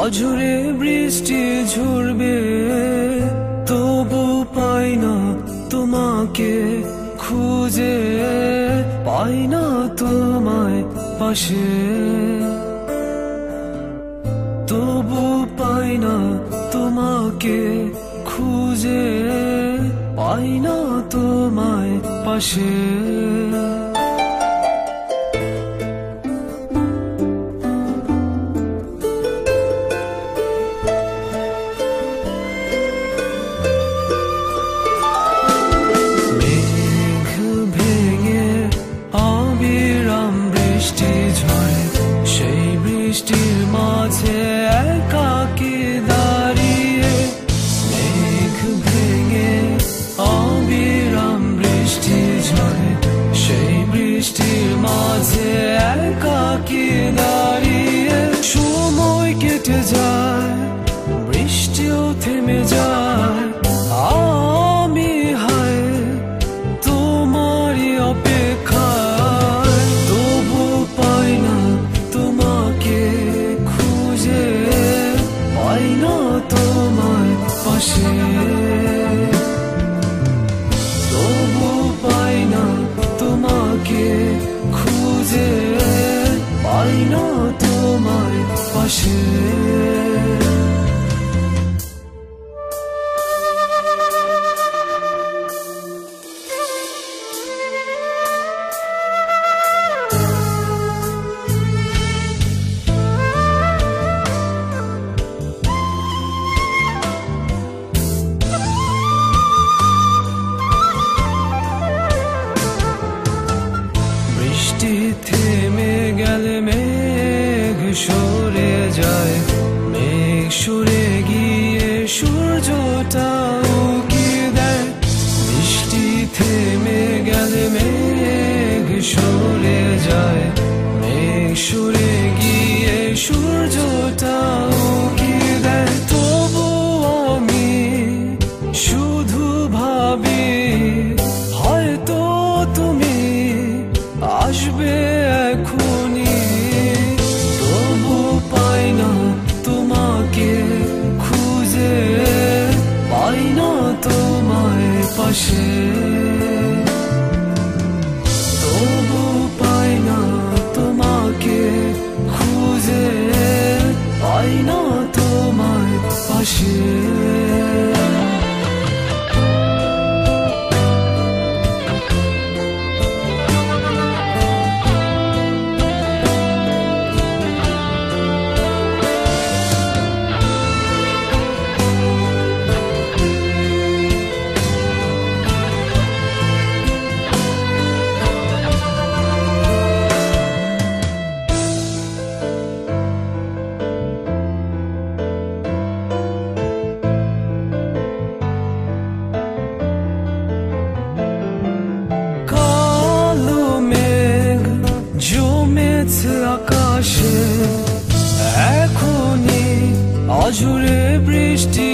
অঝরে বৃষ্টি ঝরবে, তবু পাই না তোমাকে খুঁজে, পাই না তোমায় পাশে, তবু পাই না তোমাকে খুঁজে, পাই না তোমায় পাশে। সেই বৃষ্টির মাঝে একাকী দাঁড়িয়ে, মেঘ ভেঙে অবিরাম বৃষ্টি ঝরে, সেই বৃষ্টির মাঝে একাকী দাঁড়িয়ে। সময় কেটে যায়, বৃষ্টিও থেমে যায়, আমি হায় তোমারই অপেক্ষায়, তবু পাই না তোমাকে খুঁজে, পাই না তোমায় পাশে, তবু পাই না তোমাকে খুঁজে, পাই না তোমায় পাশে। বৃষ্টি থেমে গেলে মেঘ সরে যায়, মেঘ সরে গিয়ে সূর্যটা উকি দেয়। বৃষ্টি থেমে গেলে মেঘ সরে যায়, মেঘ সরে গিয়ে সূর্যটা উকি দেয়। তবু আমি শুধু ভাবি, হয়তো তুমি আসবে এখনি, তবু পাই না তোমাকে খুঁজে, পাই না তোমায় পাশে, তবু পাই না তোমাকে খুঁজে, পাই না তোমায় পাশে। আকাশে এখনই অঝরে বৃষ্টি